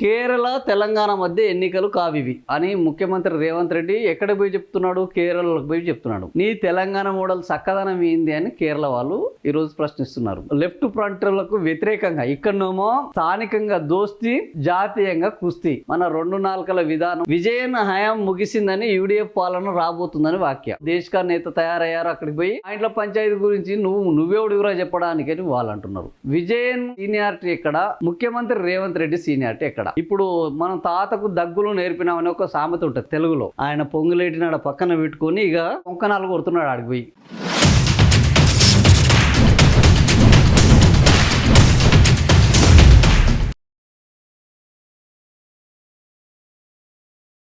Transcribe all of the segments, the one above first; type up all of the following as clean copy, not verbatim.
కేరళ తెలంగాణ మధ్య ఎన్నికలు కావివి అని ముఖ్యమంత్రి రేవంత్ రెడ్డి ఎక్కడ పోయి చెప్తున్నాడు? కేరళకు పోయి చెప్తున్నాడు. నీ తెలంగాణ మోడల్ చక్కదనం ఏంది అని కేరళ వాళ్ళు ఈరోజు ప్రశ్నిస్తున్నారు. లెఫ్ట్ ఫ్రంట్లకు వ్యతిరేకంగా ఇక్కడనేమో స్థానికంగా దోస్తీ, జాతీయంగా కుస్తీ. మన రెండు నాలుకల విధానం విజయన్ హయాం ముగిసిందని యూడీఎఫ్ పాలన రాబోతుందని వాక్య. దేశకార్ నేత తయారయ్యారు. అక్కడికి పోయి ఆ ఇంట్లో పంచాయతీ గురించి నువ్వెవడివిరా చెప్పడానికి అని వాళ్ళు అంటున్నారు. విజయన్ సీనియారిటీ ఎక్కడ? ముఖ్యమంత్రి రేవంత్ రెడ్డి సీనియారిటీ ఎక్కడ? ఇప్పుడు మనం తాతకు దగ్గులు నేర్పినామని ఒక సామెత ఉంటుంది తెలుగులో. ఆయన పొంగులేటినాడ పక్కన పెట్టుకొని ఇక పొంకనాలు కొడుతున్నాడు ఆడికి పోయి.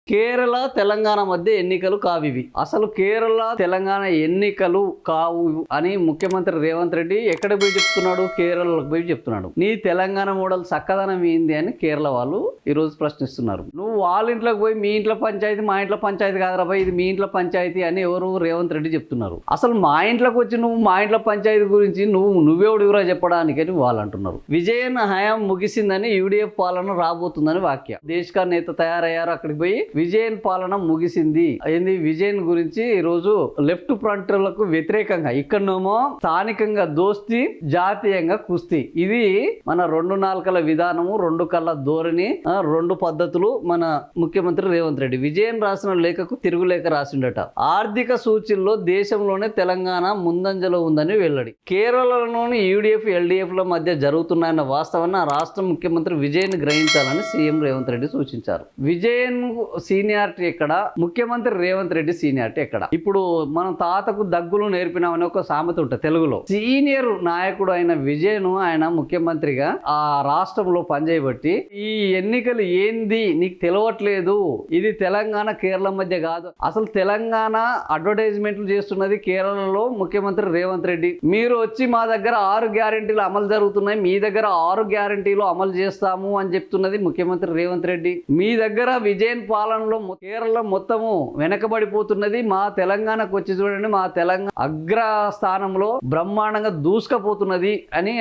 కేరళ తెలంగాణ మధ్య ఎన్నికలు కావివి. అసలు కేరళ తెలంగాణ ఎన్నికలు కావు అని ముఖ్యమంత్రి రేవంత్ రెడ్డి ఎక్కడ పోయి చెప్తున్నాడు? కేరళకు పోయి చెప్తున్నాడు. నీ తెలంగాణ మోడల్ చక్కదనం ఏంది అని కేరళ వాళ్ళు ఈరోజు ప్రశ్నిస్తున్నారు. నువ్వు వాళ్ళ ఇంట్లోకి పోయి మీ ఇంట్లో పంచాయతీ, మా ఇంట్లో పంచాయతీ కాదురా పోయి ఇది మీ ఇంట్లో పంచాయతీ అని ఎవరు రేవంత్ రెడ్డి చెప్తున్నారు. అసలు మా ఇంట్లోకి వచ్చి నువ్వు మా ఇంట్లో పంచాయతీ గురించి నువ్వెవడివిరా చెప్పడానికి అని వాళ్ళు అంటున్నారు. విజయన్ హయాం ముగిసిందని యూడీఎఫ్ పాలన రాబోతుందని వాక్య. దేశకార్ నేత తయారయ్యారు. అక్కడికి పోయి విజయన్ పాలన ముగిసింది ఏంది? విజయన్ గురించి ఈరోజు లెఫ్ట్ ఫ్రంట్లకు వ్యతిరేకంగా ఇక్కడనేమో స్థానికంగా దోస్తీ, జాతీయంగా కుస్తీ. ఇది మన రెండు నాలుకల విధానము, రెండు కళ్ళ ధోరణి, రెండు పద్ధతులు. మన ముఖ్యమంత్రి రేవంత్ రెడ్డి విజయన్ రాసిన లేఖకు తిరుగులేఖ రాసిండట. ఆర్థిక సూచీల్లో దేశంలోనే తెలంగాణ ముందంజలో ఉందని వెల్లడి. కేరళలోని యూడీఎఫ్, ఎల్డీఎఫ్ ల మధ్య జరుగుతున్నాయన్న వాస్తవాన్ని ఆ రాష్ట్ర ముఖ్యమంత్రి విజయన్ గ్రహించాలని సీఎం రేవంత్ రెడ్డి సూచించారు. విజయన్ సీనియారిటీ ఎక్కడ? ముఖ్యమంత్రి రేవంత్ రెడ్డి సీనియారిటీ ఎక్కడ? ఇప్పుడు మనం తాతకు దగ్గులు నేర్పినామని ఒక సామెత ఉంటుంది తెలుగులో. సీనియర్ నాయకుడు అయిన విజయన్ ఆయన ముఖ్యమంత్రిగా ఆ రాష్ట్రంలో పనిచేయబట్టి ఈ ఎన్నికలు ఏంది నీకు తెలవట్లేదు. ఇది తెలంగాణ కేరళ మధ్య కాదు. అసలు తెలంగాణ అడ్వర్టైజ్మెంట్లు చేస్తున్నది కేరళలో ముఖ్యమంత్రి రేవంత్ రెడ్డి. మీరు వచ్చి మా దగ్గర 6 గ్యారెంటీలు అమలు జరుగుతున్నాయి, మీ దగ్గర 6 గ్యారెంటీలు అమలు చేస్తాము అని చెప్తున్నది ముఖ్యమంత్రి రేవంత్ రెడ్డి. మీ దగ్గర విజయన్ పాలనలో కేరళ మొత్తము వెనకబడిపోతున్నది. మా తెలంగాణకు వచ్చి చూడండి, మా తెలంగాణ అగ్ర స్థానంలో బ్రహ్మాండంగా దూసుకపోతున్నది అని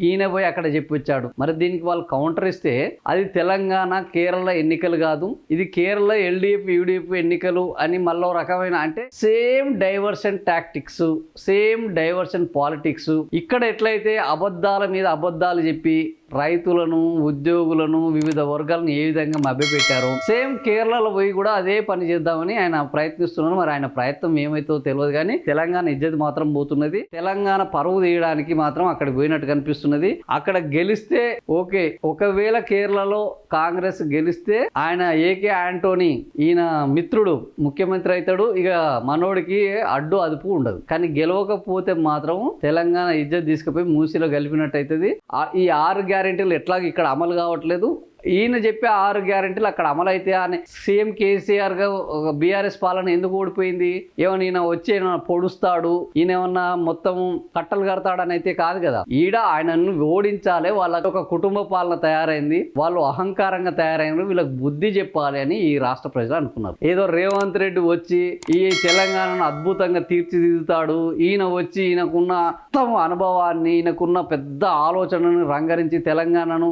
ఈయన పోయి అక్కడ చెప్పొచ్చాడు. మరి దీనికి వాళ్ళు కౌంటర్ ఇస్తే అది తెలంగాణ కేరళ ఎన్నికలు కాదు, ఇది కేరళ ఎల్డీఎఫ్ యూడీఎఫ్ ఎన్నికలు అని మళ్ళీ రకమైన అంటే same diversion tactics, same diversion politics. ఇక్కడ ఎట్లయితే అబద్ధాల మీద అబద్ధాలు చెప్పి రైతులను, ఉద్యోగులను, వివిధ వర్గాలను ఏ విధంగా మభ్యపెట్టారో సేమ్ కేరళలో పోయి కూడా అదే పని చేద్దామని ఆయన ప్రయత్నిస్తున్నారు. మరి ఆయన ప్రయత్నం ఏమైతే తెలియదు కానీ తెలంగాణ ఇజ్జత్ మాత్రం పోతున్నది. తెలంగాణ పరువు తీయడానికి మాత్రం అక్కడికి పోయినట్టు కనిపిస్తున్నది. అక్కడ గెలిస్తే ఓకే, ఒకవేళ కేరళలో కాంగ్రెస్ గెలిస్తే ఆయన ఏకే ఆంటోనీ ఈయన మిత్రుడు ముఖ్యమంత్రి అవుతాడు. ఇక మనోడికి అడ్డు అదుపు ఉండదు. కానీ గెలవకపోతే మాత్రం తెలంగాణ ఇజ్జత్ తీసుకుపోయి మూసిలో కలిపినట్టు అవుతుంది. ఈ 6 గ్యారెంటీలు ఎట్లాగ ఇక్కడ అమలు కావట్లేదు. ఈయన చెప్పే 6 గ్యారెంటీలు అక్కడ అమలు అయితే అని సీఎం కేసీఆర్ గా బీఆర్ఎస్ పాలన ఎందుకు ఓడిపోయింది? ఏమన్నా ఈయన వచ్చి పొడుస్తాడు, ఈయన ఏమన్నా మొత్తం కట్టలు కడతాడని అయితే కాదు కదా. ఈడ ఆయనను ఓడించాలి. వాళ్ళకి ఒక కుటుంబ పాలన తయారైంది, వాళ్ళు అహంకారంగా తయారైన, వీళ్ళకి బుద్ధి చెప్పాలి అని ఈ రాష్ట్ర ప్రజలు అనుకున్నారు. ఏదో రేవంత్ రెడ్డి వచ్చి ఈ తెలంగాణను అద్భుతంగా తీర్చిదిద్దుతాడు, ఈయన వచ్చి ఈయనకున్న మొత్తం అనుభవాన్ని, ఈయనకున్న పెద్ద ఆలోచనను రంగరించి తెలంగాణను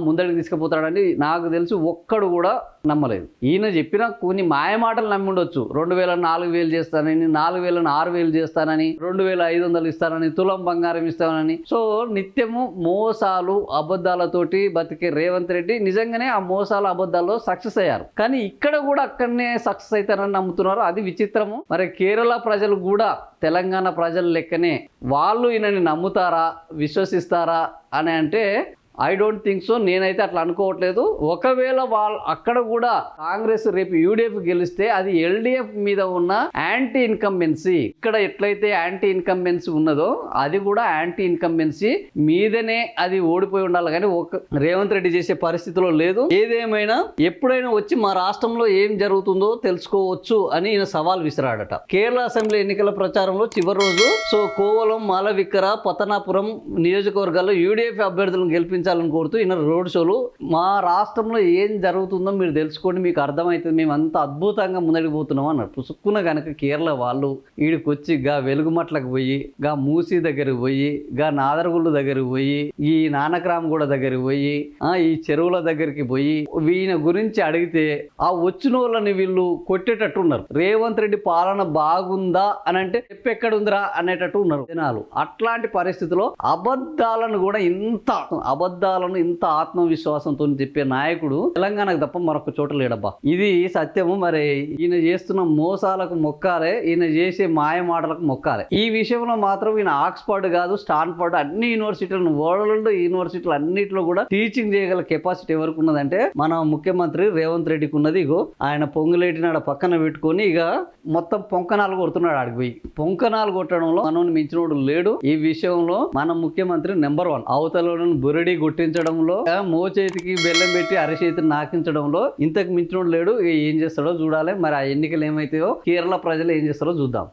ముందడికి తీసుకుపోతాడని నాకు తెలిసి ఒక్కడు కూడా నమ్మలేదు. ఈయన చెప్పిన కొన్ని మాయమాటలు నమ్మి ఉండొచ్చు. 2000 4,000 చేస్తానని, 4,000 6,000 చేస్తానని, 2,500 ఇస్తానని, తులం బంగారం ఇస్తానని. సో నిత్యము మోసాలు అబద్ధాలతోటి బతికే రేవంత్ రెడ్డి నిజంగానే ఆ మోసాలు అబద్ధాల్లో సక్సెస్ అయ్యారు. కానీ ఇక్కడ కూడా అక్కడనే సక్సెస్ అవుతారని నమ్ముతున్నారు. అది విచిత్రము. మరి కేరళ ప్రజలు కూడా తెలంగాణ ప్రజల లెక్కనే వాళ్ళు ఈయనని నమ్ముతారా, విశ్వసిస్తారా అని అంటే ఐ డోంట్ థింక్ సో. నేనైతే అట్లా అనుకోవట్లేదు. ఒకవేళ వాళ్ళు అక్కడ కూడా కాంగ్రెస్ రేపు యూడీఎఫ్ గెలిస్తే అది ఎల్డీఎఫ్ మీద ఉన్న యాంటీ ఇన్కంబెన్సీ, ఇక్కడ ఎట్లయితే యాంటీ ఇన్కంబెన్సీ ఉన్నదో అది కూడా యాంటీ ఇన్కంబెన్సీ మీదనే అది ఓడిపోయి ఉండాలి. కానీ రేవంత్ రెడ్డి చేసే పరిస్థితిలో లేదు. ఏదేమైనా ఎప్పుడైనా వచ్చి మా రాష్ట్రంలో ఏం జరుగుతుందో తెలుసుకోవచ్చు అని ఈయన సవాల్ విసిరాడట. కేరళ అసెంబ్లీ ఎన్నికల ప్రచారంలో చివరి రోజు కోవలం, మాలవిక్కర, పతనాపురం నియోజకవర్గాల్లో యూడీఎఫ్ అభ్యర్థులను గెలిపించి గెలిపించాలని కోరుతూ ఈయన రోడ్ షోలు మా రాష్ట్రంలో ఏం జరుగుతుందో మీరు తెలుసుకోండి, మీకు అర్థమవుతుంది, మేము అంత అద్భుతంగా ముందడికి పోతున్నాం అన్నారు. పుసుక్కున కనుక కేరళ వాళ్ళు ఈడికి వచ్చి గా వెలుగుమట్లకు పోయి, గా మూసీ దగ్గరికి పోయి, గా నాదరగుళ్ళు దగ్గరికి పోయి, ఈ నానక్రామగూడ దగ్గరికి పోయి, ఈ చెరువుల దగ్గరికి పోయి ఈయన గురించి అడిగితే ఆ వచ్చిన వాళ్ళని వీళ్ళు కొట్టేటట్టు ఉన్నారు. రేవంత్ రెడ్డి పాలన బాగుందా అని అంటే చెప్పెక్కడుందిరా అనేటట్టు ఉన్నారు జనాలు. అట్లాంటి పరిస్థితిలో అబద్ధాలను కూడా ఇంత ఆత్మవిశ్వాసంతో చెప్పే నాయకుడు తెలంగాణకు తప్ప మరొక చోట లేడబ్బా. ఇది సత్యము. మరి ఈయన చేస్తున్న మోసాలకు మొక్కాలే, ఈయన చేసే మాయ మాటలకు మొక్కాలే. ఈ విషయంలో మాత్రం ఈయన ఆక్స్ఫర్డ్ కాదు, స్టాన్ఫర్డ్ అన్ని యూనివర్సిటీలను, వరల్డ్ యూనివర్సిటీలు అన్నిటిలో కూడా టీచింగ్ చేయగల కెపాసిటీ ఎవరికి ఉన్నదంటే మన ముఖ్యమంత్రి రేవంత్ రెడ్డికి ఉన్నది. ఇగో ఆయన పొంగులేటినాడ పక్కన పెట్టుకొని ఇక మొత్తం పొంకనాలు కొడుతున్నాడు. ఆడికి పోయి పొంకనాలు కొట్టడంలో మనల్ని మించినోడు లేడు. ఈ విషయంలో మన ముఖ్యమంత్రి నెంబర్ 1. అవతలను బురడి కొట్టించడంలో, మోచేతికి బెల్లం పెట్టి అరచేతిని నాకించడంలో ఇంతకు మించినోడు లేడు. ఏం చేస్తాడో చూడాలి. మరి ఆ ఎన్నికలు ఏమైతాయో కేరళ ప్రజలు ఏం చేస్తారో చూద్దాం.